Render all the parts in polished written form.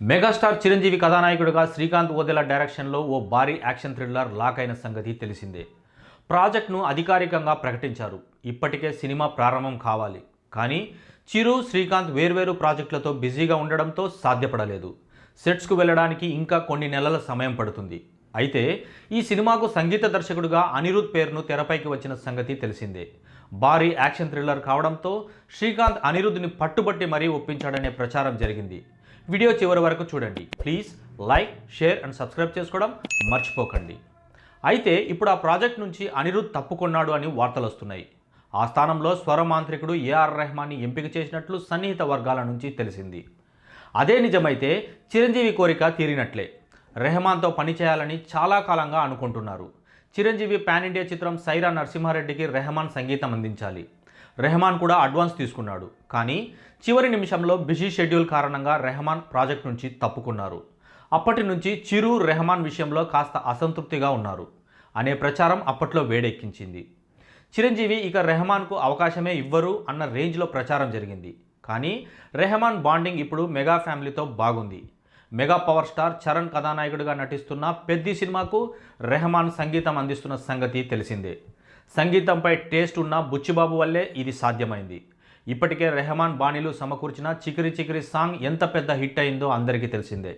Megastar Chiranjeevi కథానాయకుడిగా శ్రీకాంత్ ఓదెల డైరెక్షన్లో ఓ భారీ యాక్షన్ థ్రిల్లర్ లాక్ అయిన సంగతి తెలిసిందే. ప్రాజెక్ట్ను అధికారికంగా ప్రకటించారు. ఇప్పటికే సినిమా ప్రారంభం కావాలి, కానీ చిరు, శ్రీకాంత్ వేర్వేరు ప్రాజెక్టులతో బిజీగా ఉండడంతో సాధ్యపడలేదు. సెట్స్కు వెళ్ళడానికి ఇంకా కొన్ని నెలల సమయం పడుతుంది. అయితే ఈ సినిమాకు సంగీత దర్శకుడిగా అనిరుద్ పేరును తెరపైకి వచ్చిన సంగతి తెలిసిందే. భారీ యాక్షన్ థ్రిల్లర్ కావడంతో శ్రీకాంత్ అనిరుద్ని పట్టుబట్టి మరీ ఒప్పించాడనే ప్రచారం జరిగింది. వీడియో చివరి వరకు చూడండి. Please like, share and subscribe చేసుకోవడం మర్చిపోకండి. అయితే ఇప్పుడు ఆ ప్రాజెక్ట్ నుంచి అనిరుద్ తప్పుకున్నాడు అని వార్తలు వస్తున్నాయి. ఆ స్థానంలో స్వరమాంత్రికుడు ఏఆర్ రెహమాన్ని ఎంపిక చేసినట్లు సన్నిహిత వర్గాల నుంచి తెలిసింది. అదే నిజమైతే చిరంజీవి కోరిక తీరినట్లే. రెహమాన్తో పనిచేయాలని చాలా కాలంగా అనుకుంటున్నారు. చిరంజీవి పాన్ ఇండియా చిత్రం సైరా నరసింహారెడ్డికి రెహమాన్ సంగీతం అందించాలి. రెహమాన్ కూడా అడ్వాన్స్ తీసుకున్నాడు. కానీ చివరి నిమిషంలో బిజీ షెడ్యూల్ కారణంగా రెహమాన్ ప్రాజెక్ట్ నుంచి తప్పుకున్నారు. అప్పటి నుంచి చిరు, రెహమాన్ విషయంలో కాస్త అసంతృప్తిగా ఉన్నారు అనే ప్రచారం అప్పట్లో వేడెక్కించింది. చిరంజీవి ఇక రెహమాన్కు అవకాశమే ఇవ్వరు అన్న రేంజ్లో ప్రచారం జరిగింది. కానీ రెహమాన్ బాండింగ్ ఇప్పుడు మెగా ఫ్యామిలీతో బాగుంది. మెగా పవర్ స్టార్ చరణ్ కథానాయకుడిగా నటిస్తున్న పెద్ది సినిమాకు రెహమాన్ సంగీతం అందిస్తున్న సంగతి తెలిసిందే. సంగీతంపై టేస్ట్ ఉన్న బుచ్చిబాబు వల్లే ఇది సాధ్యమైంది. ఇప్పటికే రెహమాన్ బాణీలు సమకూర్చిన చికిరి చికిరి సాంగ్ ఎంత పెద్ద హిట్ అయిందో అందరికీ తెలిసిందే.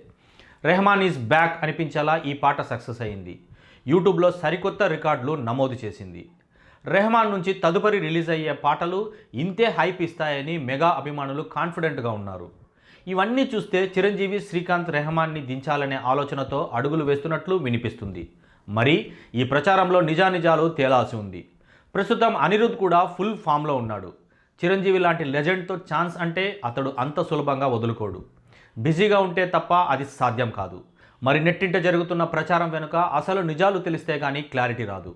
రెహమాన్ ఈజ్ బ్యాక్ అనిపించేలా ఈ పాట సక్సెస్ అయింది. యూట్యూబ్లో సరికొత్త రికార్డులు నమోదు చేసింది. రెహమాన్ నుంచి తదుపరి రిలీజ్ అయ్యే పాటలు ఇంతే హైప్ ఇస్తాయని మెగా అభిమానులు కాన్ఫిడెంట్గా ఉన్నారు. ఇవన్నీ చూస్తే చిరంజీవి, శ్రీకాంత్ రెహమాన్ని దించాలనే ఆలోచనతో అడుగులు వేస్తున్నట్లు వినిపిస్తుంది. మరి ఈ ప్రచారంలో నిజానిజాలు తేలాల్సి ఉంది. ప్రస్తుతం అనిరుద్ కూడా ఫుల్ ఫామ్లో ఉన్నాడు. చిరంజీవి లాంటి లెజెండ్తో ఛాన్స్ అంటే అతడు అంత సులభంగా వదులుకోడు. బిజీగా ఉంటే తప్ప అది సాధ్యం కాదు. మరి నెట్టింట జరుగుతున్న ప్రచారం వెనుక అసలు నిజాలు తెలిస్తే కానీ క్లారిటీ రాదు.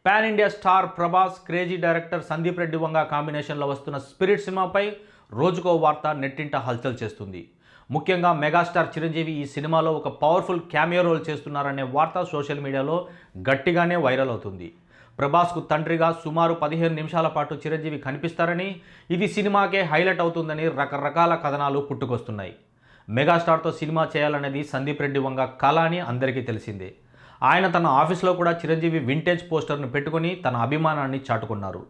Pan India star Prabhas, crazy director Sandeep Reddy Vanga కాంబినేషన్లో వస్తున్న స్పిరిట్ సినిమాపై రోజుకో వార్త నెట్టింట హల్చల్ చేస్తుంది. ముఖ్యంగా మెగాస్టార్ చిరంజీవి ఈ సినిమాలో ఒక పవర్ఫుల్ క్యామియో రోల్ చేస్తున్నారనే వార్త సోషల్ మీడియాలో గట్టిగానే వైరల్ అవుతుంది. ప్రభాస్కు తండ్రిగా సుమారు 15 నిమిషాల పాటు చిరంజీవి కనిపిస్తారని, ఇది సినిమాకే హైలైట్ అవుతుందని రకరకాల కథనాలు పుట్టుకొస్తున్నాయి. మెగాస్టార్తో సినిమా చేయాలనేది సందీప్ రెడ్డి వంగ కళ అని అందరికీ తెలిసిందే. ఆయన తన ఆఫీస్లో కూడా చిరంజీవి వింటేజ్ పోస్టర్ను పెట్టుకుని తన అభిమానాన్ని చాటుకున్నారు.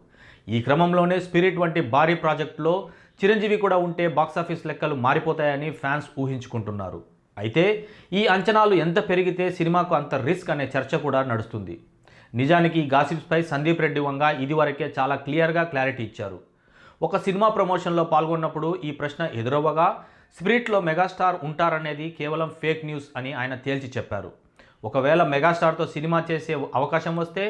ఈ క్రమంలోనే స్పిరిట్ వంటి భారీ ప్రాజెక్టులో చిరంజీవి కూడా ఉంటే బాక్సాఫీస్ లెక్కలు మారిపోతాయని ఫ్యాన్స్ ఊహించుకుంటున్నారు. అయితే ఈ అంచనాలు ఎంత పెరిగితే సినిమాకు అంత రిస్క్ అనే చర్చ కూడా నడుస్తుంది. నిజానికి ఈ గాసిప్స్పై సందీప్ రెడ్డి వంగ ఇదివరకే చాలా క్లారిటీ ఇచ్చారు. ఒక సినిమా ప్రమోషన్లో పాల్గొన్నప్పుడు ఈ ప్రశ్న ఎదురవ్వగా స్పిరిట్లో మెగాస్టార్ ఉంటారనేది కేవలం ఫేక్ న్యూస్ అని ఆయన తేల్చి చెప్పారు. ఒకవేళ మెగాస్టార్తో సినిమా చేసే అవకాశం వస్తే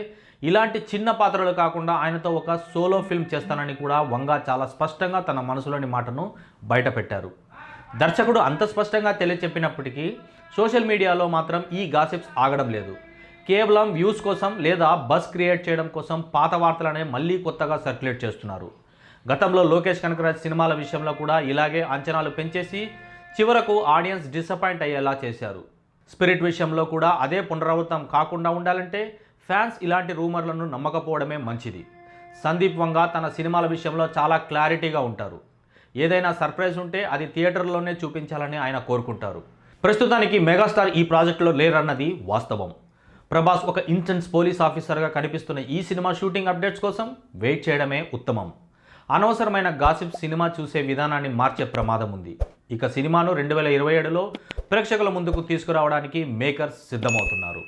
ఇలాంటి చిన్న పాత్రలు కాకుండా ఆయనతో ఒక సోలో ఫిల్మ్ చేస్తానని కూడా వంగ చాలా స్పష్టంగా తన మనసులోని మాటను బయటపెట్టారు. దర్శకుడు అంత స్పష్టంగా తెలియచెప్పినప్పటికీ సోషల్ మీడియాలో మాత్రం ఈ గాసిప్స్ ఆగడం లేదు. కేవలం వ్యూస్ కోసం లేదా బజ్ క్రియేట్ చేయడం కోసం పాత వార్తలనే మళ్ళీ కొత్తగా సర్క్యులేట్ చేస్తున్నారు. గతంలో లోకేష్ కనకరాజ్ సినిమాల విషయంలో కూడా ఇలాగే అంచనాలు పెంచేసి చివరకు ఆడియన్స్ డిసప్పాయింట్ అయ్యేలా చేశారు. స్పిరిట్ విషయంలో కూడా అదే పునరావృతం కాకుండా ఉండాలంటే ఫ్యాన్స్ ఇలాంటి రూమర్లను నమ్మకపోవడమే మంచిది. సందీప్ వంగ తన సినిమాల విషయంలో చాలా క్లారిటీగా ఉంటారు. ఏదైనా సర్ప్రైజ్ ఉంటే అది థియేటర్లోనే చూపించాలని ఆయన కోరుకుంటారు. ప్రస్తుతానికి మెగాస్టార్ ఈ ప్రాజెక్టులో లేరన్నది వాస్తవం. ప్రభాస్ ఒక ఇంటెన్స్ పోలీస్ ఆఫీసర్గా కనిపిస్తున్న ఈ సినిమా షూటింగ్ అప్డేట్స్ కోసం వెయిట్ చేయడమే ఉత్తమం. అనవసరమైన గాసిప్ సినిమా చూసే విధానాన్ని మార్చే ప్రమాదం ఉంది. ఇక సినిమాను 2027లో ప్రేక్షకుల ముందుకు తీసుకురావడానికి మేకర్స్ సిద్ధమవుతున్నారు.